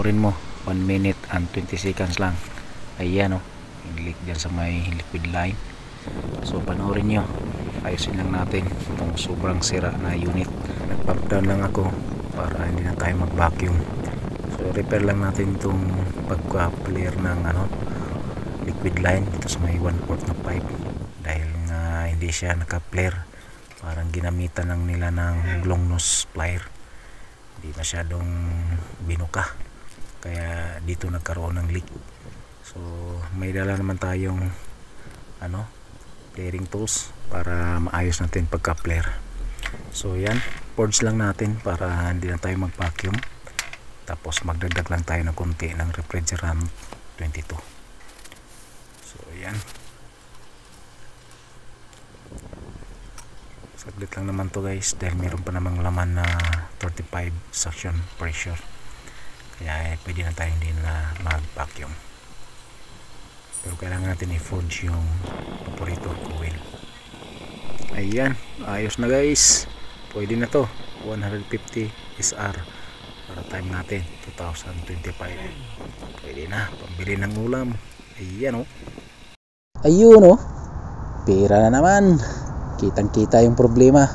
panoorin mo. 1 minute and 20 seconds lang. Ayan o, yung leak dyan sa may liquid line. So panoorin nyo, ayusin lang natin itong sobrang sira na unit. Nag-pump down lang ako para hindi na tayo mag-vacuum. So repair lang natin itong pagka-clear ng liquid line dito sa may 1/4 na pipe, dahil nga hindi siya naka-flare. Parang ginamitan lang nila ng long nose plier, hindi masyadong binuka, kaya dito nagkaroon ng leak. So may dala naman tayong flaring tools para maayos natin pagka-flare. So yan, purge lang natin para hindi na tayo mag-vacuum. Tapos magdagdag lang tayo ng konti ng refrigerant 22. So yan, saglit lang naman to guys, dahil meron pa namang laman na 35 suction pressure, kaya pwede na tayo hindi na mag-vacuum. Pero kailangan natin i-forge yung evaporator coil. Ayan, ayos na guys, pwede na to. 150 SR para time natin 2025. Pwede na pambili ng ulam. Ayan o, ayun o, pera na naman, kitang kita yung problema.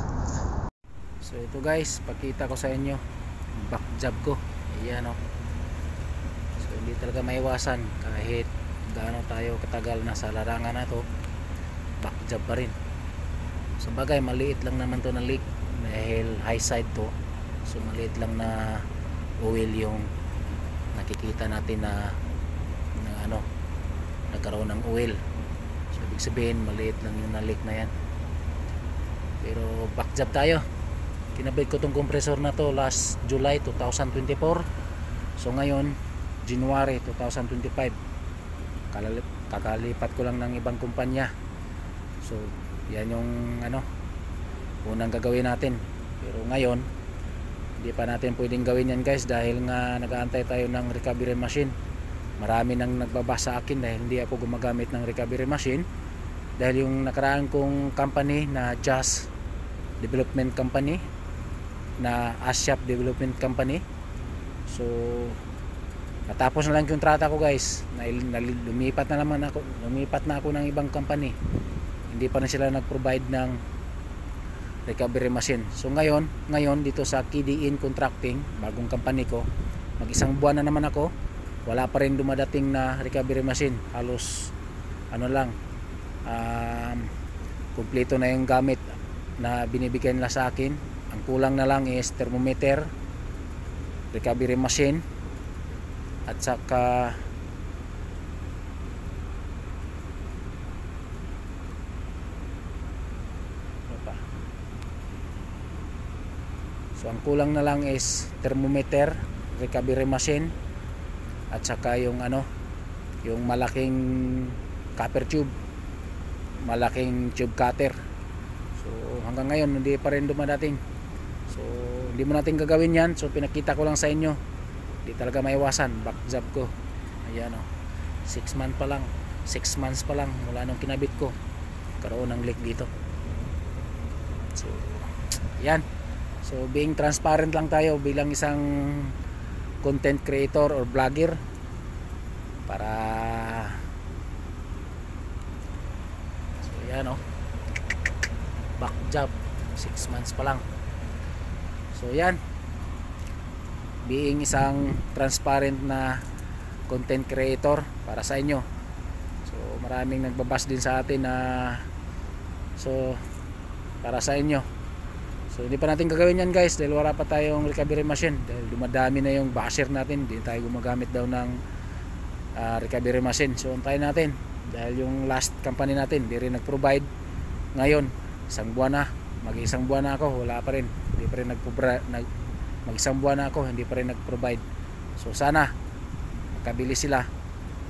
So ito guys, pakita ko sa inyo yung back job ko. Ayan o, so hindi talaga maiwasan kahit gaano tayo katagal na sa larangan na to, back job pa rin. So bagay, maliit lang naman to na leak dahil high side to, so maliit lang na oil yung nakikita natin na nagkaroon ng oil. So ibig sabihin maliit lang yung na leak na yan. Pero back job tayo. Kinabit ko tong compressor na to last July 2024. So ngayon January 2025, kakalipat ko lang ng ibang kumpanya. So yan yung unang gagawin natin. Pero ngayon hindi pa natin pwedeng gawin yan guys, dahil nga nag-aantay tayo ng recovery machine. Marami nang nagbaba sa akin dahil hindi ako gumagamit ng recovery machine, dahil yung nakaraan kong company na Just Development Company, na ASYAP Development Company, so natapos na lang yung kontrata ko guys. Lumipat na ako ng ibang company. Hindi pa na sila nag-provide ng recovery machine. So ngayon dito sa KDN Contracting, bagong company ko, mag-isang buwan na naman ako, wala pa rin dumadating na recovery machine. Halos kumpleto na yung gamit na binibigyan nila sa akin. Ang kulang na lang is thermometer, recovery machine, at saka ang kulang na lang is thermometer, recovery machine, at saka yung yung malaking copper tube, malaking tube cutter. So hanggang ngayon hindi pa rin dumadating. So hindi mo natin gagawin yan. So pinakita ko lang sa inyo, hindi talaga maiwasan. Back job ko. Ayan o, 6 months pa lang mula nung kinabit ko, karoon ng leak dito. So yan. So being transparent lang tayo bilang isang content creator or vlogger, para so yan o, back job, 6 months pa lang. So yan, being isang transparent na content creator para sa inyo. So maraming nagbabas din sa atin na so para sa inyo. So hindi pa natin gagawin yan guys, dahil wala pa tayong recovery machine, dahil dumadami na yung basher natin. Hindi tayo gumagamit daw ng recovery machine. So antayin natin, dahil yung last company natin hindi rin nag-provide. Ngayon isang buwan na, mag-isang buwan na ako, wala pa rin, hindi pa rin mag-isang buwan na ako, hindi pa rin nag-provide. So sana makabili sila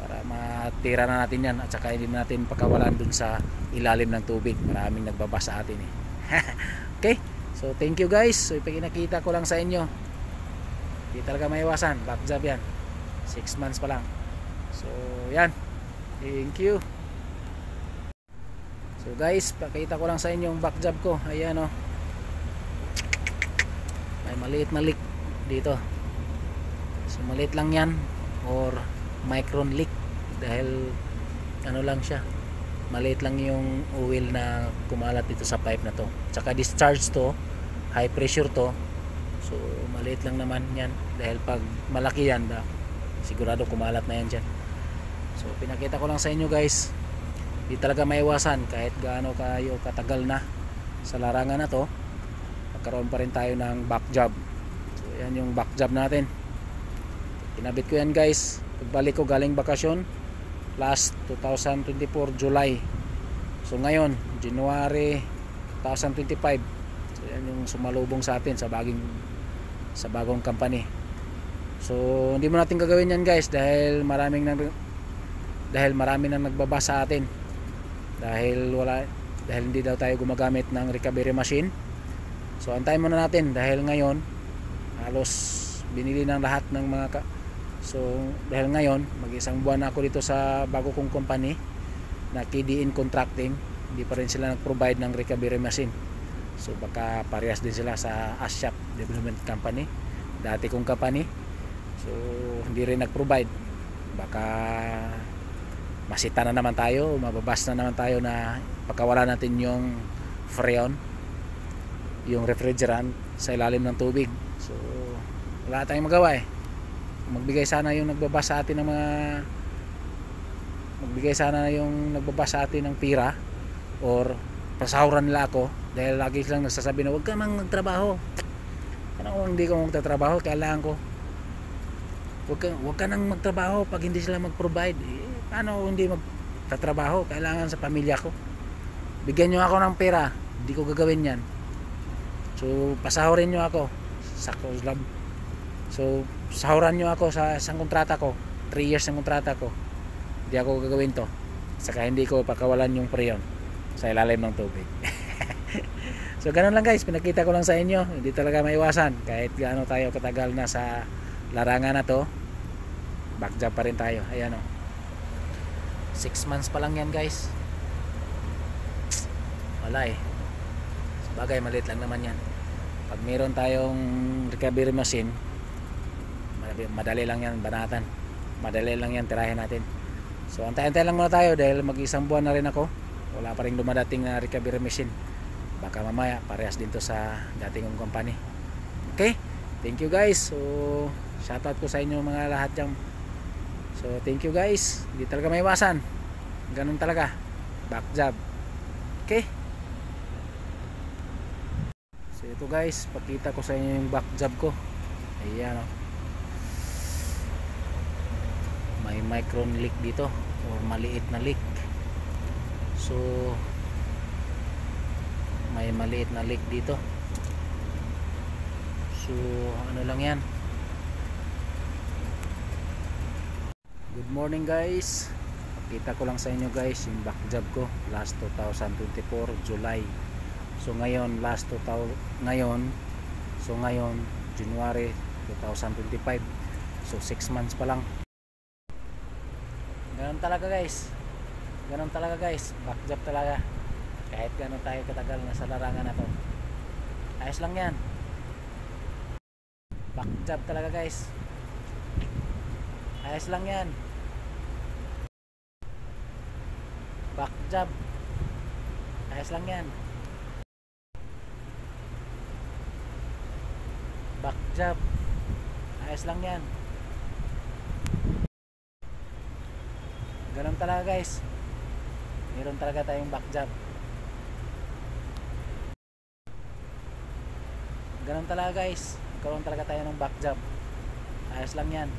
para matira na natin yan, at saka hindi natin pakawalan dun sa ilalim ng tubig. Maraming nagbaba sa atin eh. Okay, so thank you guys. So ipinakita ko lang sa inyo, hindi talaga maiwasan, back job yan, 6 months pa lang. So yan, thank you. So guys, pakita ko lang sa inyo yung back job ko. Ayan o, may maliit na leak dito. So So maliit lang yan, or micron leak, dahil ano lang siya, maliit lang yung oil na kumalat dito sa pipe na to. Tsaka discharge to, high pressure to, so maliit lang naman yan, dahil pag malaki yan sigurado kumalat na yan dyan. So pinakita ko lang sa inyo guys, di talaga maiwasan kahit gaano kayo katagal na sa larangan na to, magkaroon pa rin tayo ng back job. So yan yung back job natin, kinabit ko yan guys pagbalik ko galing bakasyon last 2024 July. So ngayon January 2025, so yan yung sumalubong sa atin sa bagong company. So hindi mo natin gagawin yan guys, dahil marami nang nagbaba sa atin, dahil hindi daw tayo gumagamit ng recovery machine. So antayin muna natin, dahil ngayon halos binili ng lahat ng mga so dahil ngayon mag-isang buwan na ako dito sa bago kong company na KDN Contracting, hindi pa rin sila nag-provide ng recovery machine. So baka parehas din sila sa ASYAP Development Company, dati kong company. So hindi rin nag-provide, baka masita na naman tayo, mababas na naman tayo na pagkawala natin yung freon, yung refrigerant sa ilalim ng tubig. So wala tayong magawa eh. Magbigay sana yung nagbabas sa atin ng pira, or pasahuran nila ako, dahil lagi silang nagsasabi na huwag ka mang magtrabaho. Ano hindi ko magtatrabaho, kailangan ko. Huwag ka nang magtrabaho pag hindi sila mag-provide. Paano hindi magtatrabaho? Kailangan sa pamilya ko. Bigyan nyo ako ng pera, hindi ko gagawin yan. So pasahurin nyo ako sa club. So sahuran nyo ako sa isang kontrata ko, 3 years ng kontrata ko, hindi ako gagawin to. Saka hindi ko pakawalan yung freon sa ilalim ng tubig. So ganun lang guys, pinakita ko lang sa inyo, hindi talaga maiwasan kahit gaano tayo katagal na sa larangan na to, back job pa rin tayo. Ayan o, 6 months pa lang yan guys. Wala eh, sabagay maliit lang naman yan. Pag meron tayong recovery machine, madali lang yan banatan, madali lang yan tirahin natin. So antay-antay lang muna tayo, dahil mag-isang buwan na rin ako, wala pa rin dumadating na recovery machine. Baka mamaya parehas din to sa dating kong company. Okay, thank you guys. So shoutout ko sa inyo mga lahat dyan. So thank you guys, hindi talaga maiwasan, ganun talaga, back job. Okay, so ito guys, pakita ko sa inyo yung back job ko. Ayan o, may micron leak dito, or maliit na leak. So may maliit na leak dito. So ano lang yan. Good morning guys, pakita ko lang sa inyo guys yung back job ko last 2024 July. So ngayon ngayon January 2025, so 6 months pa lang. Ganun talaga guys, back job talaga, kahit gano'n tayo katagal na sa larangan na to. Ayos lang yan, back job talaga guys, ayos lang yan, back job, ayos lang yan, back job, ayos lang yan. Ganun talaga guys, meron talaga tayong back job. Ganun talaga guys, magkaroon talaga tayo ng back job, ayos lang yan.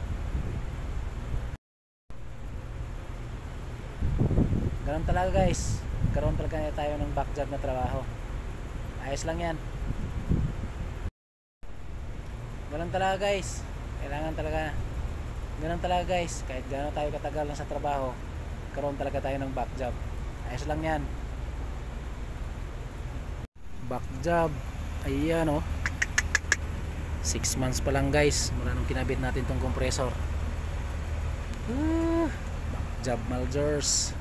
Ganun talaga guys, magkaroon talaga tayo ng back job na trabaho, ayos lang yan. Ganun talaga guys, kailangan talaga, ganun talaga guys, kahit gano'n tayo katagal lang sa trabaho, karoon talaga tayo ng back job, ayos lang yan. Back job, ayan o, 6 months pa lang guys mula nung kinabit natin tong compressor. Back job Malgers,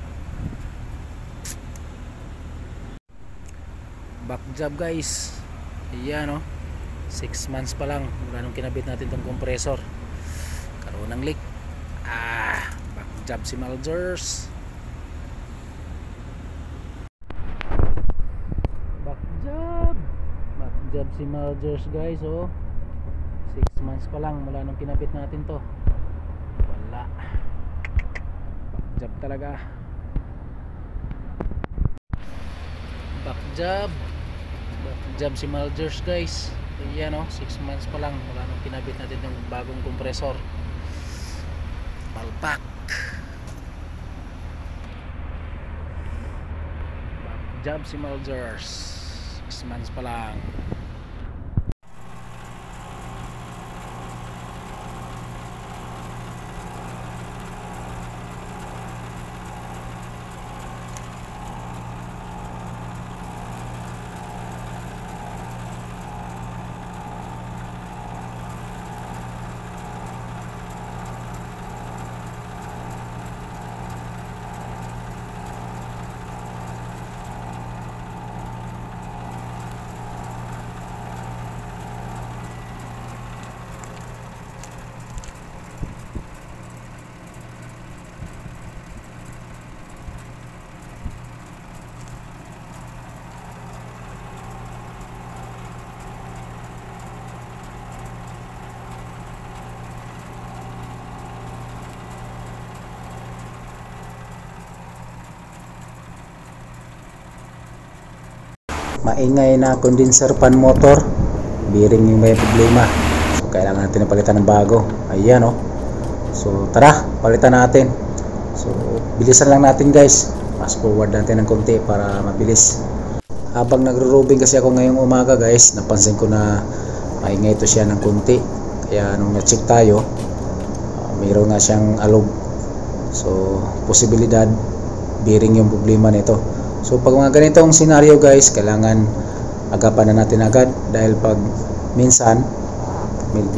back job guys, ayan o, 6 months pa lang mula nung kinabit natin tong compressor. ng leak. Back job si Malders. Back job si Malders guys. 6 months pa lang mula nung kinabit natin to. Wala, back job si Malders guys. Ayan 6 months pa lang mula nung kinabit natin yung bagong compressor. Palpak. Back job si Malders, 6 months pa lang. Maingay na condenser fan motor, bearing yung may problema, so kailangan natin na palitan ng bago. Ayan so tara, palitan natin. So bilisan lang natin guys, fast forward natin ng konti para mabilis. Habang nagro-robing kasi ako ngayong umaga guys, napansin ko na maingay ito siya ng konti, kaya nung na-check tayo, mayroon nga siyang alog. So posibilidad bearing yung problema nito. So pag mga ganitong senaryo guys, kailangan agapan na natin agad, dahil pag minsan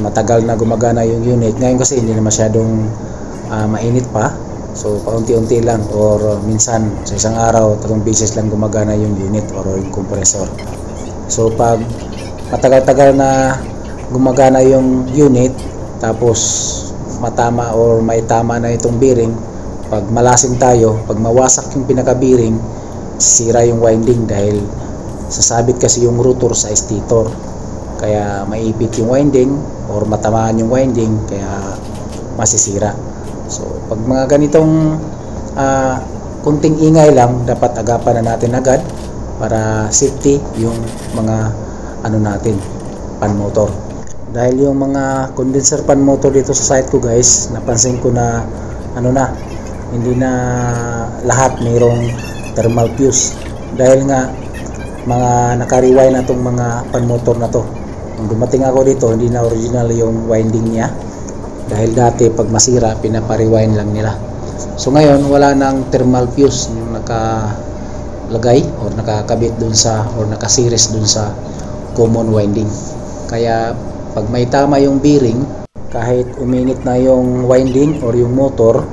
matagal na gumagana yung unit. Ngayon kasi hindi na masyadong mainit pa, so paunti-unti lang, or minsan sa isang araw 3 beses lang gumagana yung unit or yung compressor. So pag matagal-tagal na gumagana yung unit, tapos matama or may tama na itong bearing, pag malasing tayo, pag mawasak yung pinaka-bearing, sira yung winding, dahil sasabit kasi yung rotor sa stator, kaya maipit yung winding or matamaan yung winding, kaya masisira. So pag mga ganitong kunting ingay lang, dapat agapan na natin agad para safety yung mga natin, pan motor. Dahil yung mga condenser pan motor dito sa site ko guys, napansin ko na hindi na lahat mayroong thermal fuse, dahil nga mga naka-rewind na itong mga pan motor na to. Nung dumating ako dito, hindi na original yung winding niya, dahil dati pag masira pinapa-rewind lang nila. So ngayon wala nang thermal fuse yung nakalagay or nakakabit dun sa, or naka-series dun sa common winding. Kaya pag may tama yung bearing, kahit uminit na yung winding or yung motor,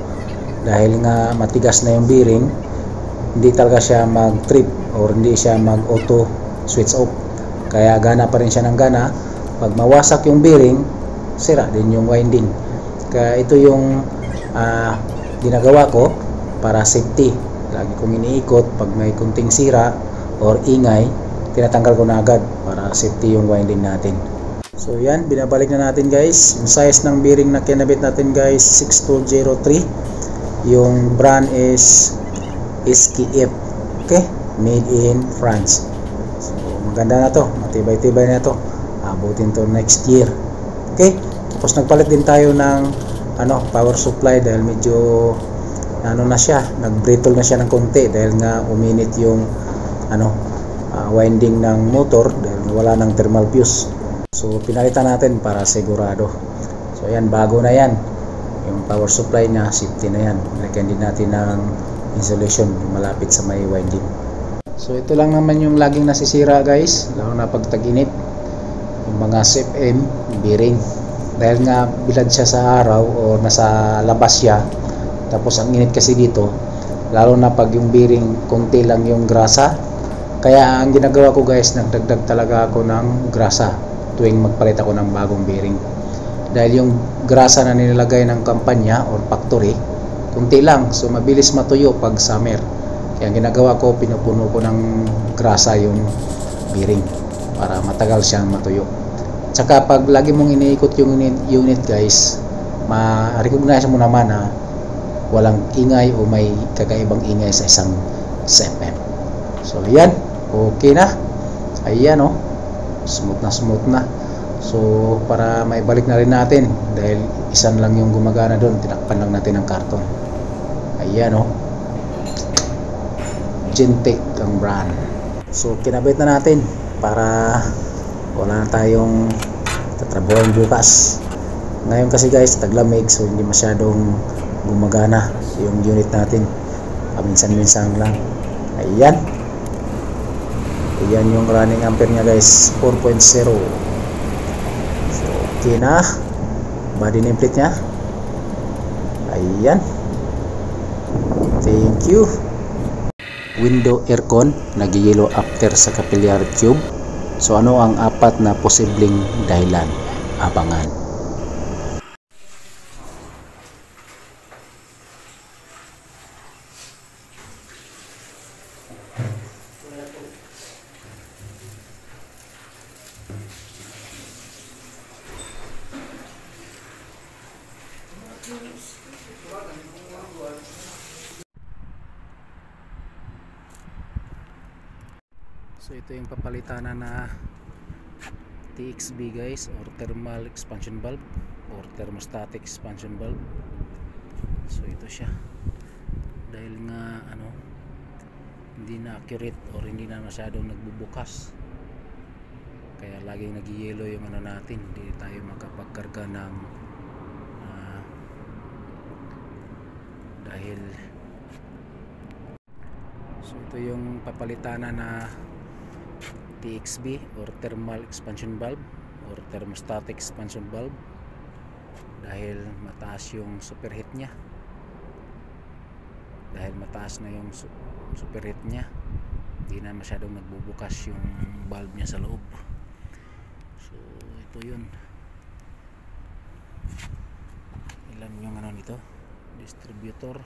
dahil nga matigas na yung bearing, hindi talaga siya mag-trip or hindi siya mag-auto switch off, kaya gana pa rin siya ng gana. Pag mawasak yung bearing, sira din yung winding. Kaya ito yung ginagawa ko para safety. Lagi kong iniikot, pag may kunting sira or ingay, tinatanggal ko na agad para safety yung winding natin. So yan, binabalik na natin guys. Yung size ng bearing na kinabit natin guys, 6203. Yung brand is SKF, okay, made in France. So maganda na to, matibay-tibay na to, abutin to next year. Okay, tapos nagpalit din tayo ng power supply, dahil medyo na siya, nag-brittle na siya ng konti, dahil nga uminit yung winding ng motor, dahil wala ng thermal fuse. So pinalitan natin para sigurado. So yan, bago na yan yung power supply niya, safety na yan. Lagyan din natin ng insulation malapit sa may winding. So ito lang naman yung laging nasisira guys, lalo na pag tag-init, yung mga CFM bearing, dahil nga bilad siya sa araw o nasa labas siya, tapos ang init kasi dito, lalo na pag yung bearing konti lang yung grasa. Kaya ang ginagawa ko guys, nagdagdag talaga ako ng grasa tuwing magpalit ako ng bagong bearing. dahil yung grasa na nilalagay ng kampanya or factory kunti lang, so mabilis matuyo pag summer. Kaya ang ginagawa ko, pinupuno ko ng grasa yung bearing para matagal siyang matuyo. Tsaka pag lagi mong iniikot yung unit guys, ma-recognize mo naman na walang ingay o may kakaibang ingay sa isang CFM. So ayan, okay na. Ayan oh, smooth na. So para may balik na rin natin, dahil isa lang yung gumagana doon, tinakpan lang natin ng karton. Ayan oh, Gentech ang brand. So kinabit na natin para wala na tayong tatrabuhan bukas. Ngayon kasi guys, taglamig, so hindi masyadong gumagana yung unit natin, paminsan-minsan lang. Ayan yung running ampere nya guys, 4.0. So okay na, body nameplate nya. Ayan, thank you. Window aircon nag-yellow after sa capillary tube. So ano ang apat na posibleng dahilan? Abangan. So ito yung papalitan na TXB guys, or thermal expansion valve or thermostatic expansion valve. So ito siya, dahil nga hindi na accurate or hindi na masyadong nagbubukas, kaya laging nag-yellow yung natin, hindi tayo makapagkarga ng dahil. So ito yung papalitan na TXB or thermal expansion valve or thermostatic expansion valve, dahil mataas yung superheat nya, hindi na masyadong nagbubukas yung valve nya sa loob. So ito yun, ilan yung nito, distributor,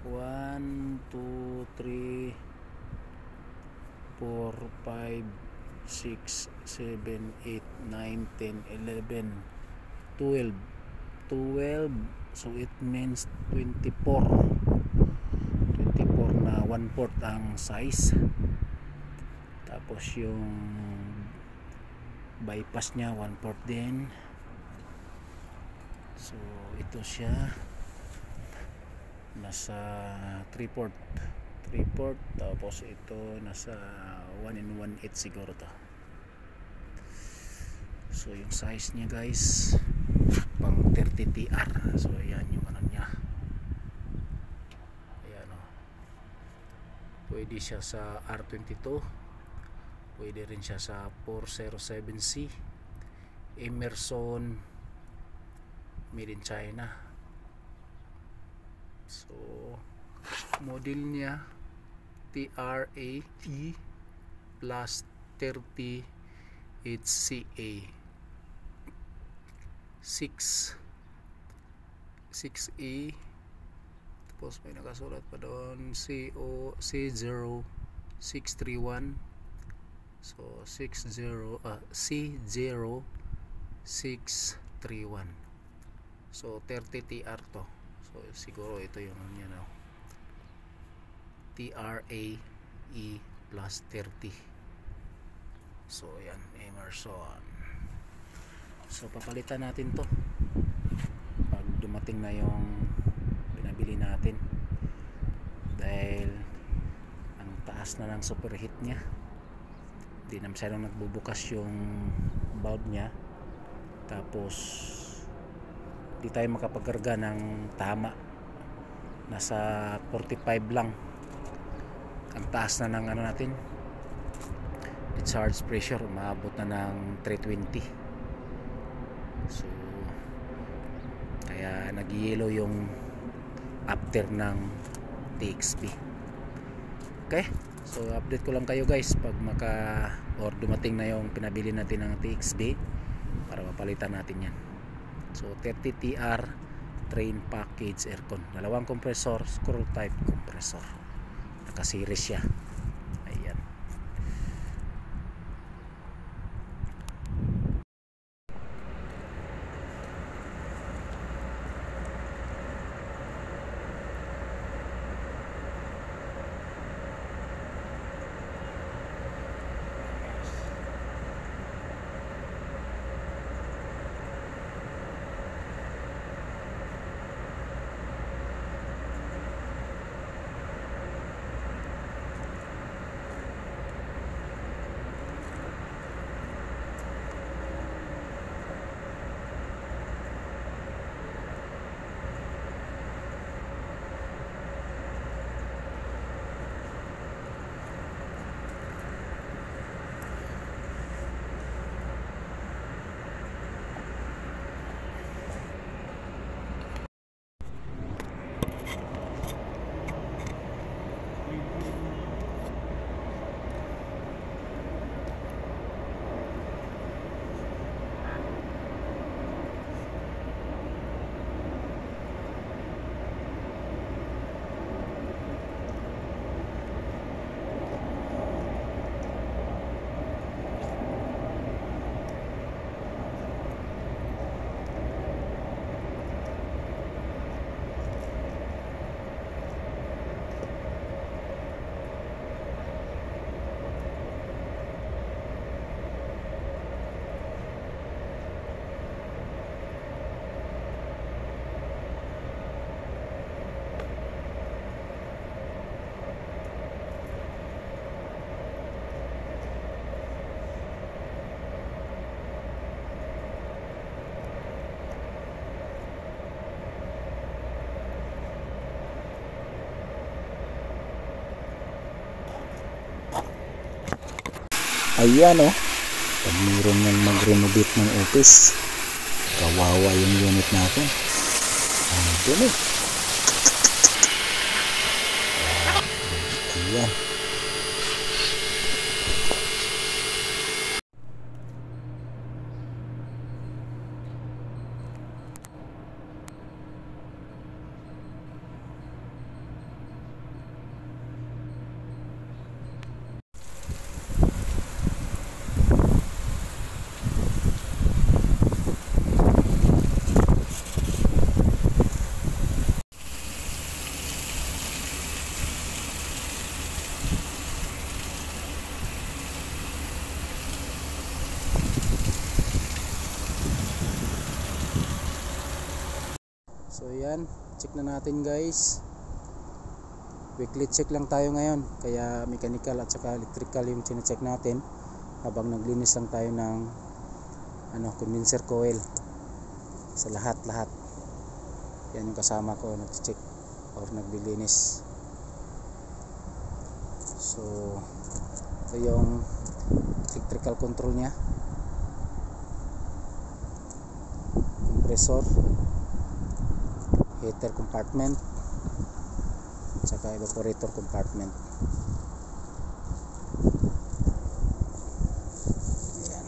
1, 2, 3, 4, 5, 6, 7, 8, 9, 10, 11, 12. So it means 24 na 1/4 ang size. Tapos yung bypass nya 1/4 din. So ito siya, nasa 3/4, tapos ito nasa 1 1/8 siguro to. So yung size niya guys, pang 30 TR. So ayan yung niya, ayan o. Pwede siya sa R22, pwede rin siya sa 407C Emerson, made in China. So model niya TRAE plus 30 HCA 6A, tapos may nakasulat pa doon C0631. So C0631. So 30 TR to. So siguro ito yung TRAE plus 30. So ayan, Emerson. So papalitan natin to pag dumating na yung pinabili natin, dahil ang taas na ng superheat nya, hindi na masyadong nagbubukas yung valve nya, tapos di tayo makapagkarga ng tama, nasa 45 lang ang taas na ng natin, discharge pressure, umabot na ng 320. So kaya nag-yellow yung after ng TXB. Okay, so update ko lang kayo guys pag dumating na yung pinabili natin ng TXB, para papalitan natin yan. So 30 TR train package aircon, dalawang compressor, scroll type compressor, naka-series siya. Ayan. Ayan, oh. Pag mayroon nang mag-renovate ng office, kawawa yung unit natin. Ang dumi. Ayan. So yan, check na natin guys. Weekly check lang tayo ngayon, kaya mechanical at saka electrical yung chine-check natin habang naglinis lang tayo ng condenser coil sa lahat. Yan yung kasama ko nag-check or naglilinis. So ito yung electrical control nya, compressor, heater compartment, saka evaporator compartment. Ayan.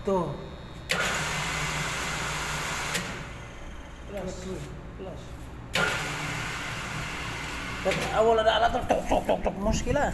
Tuh. Plus. Awal ada alat tok tok tok tok muskila.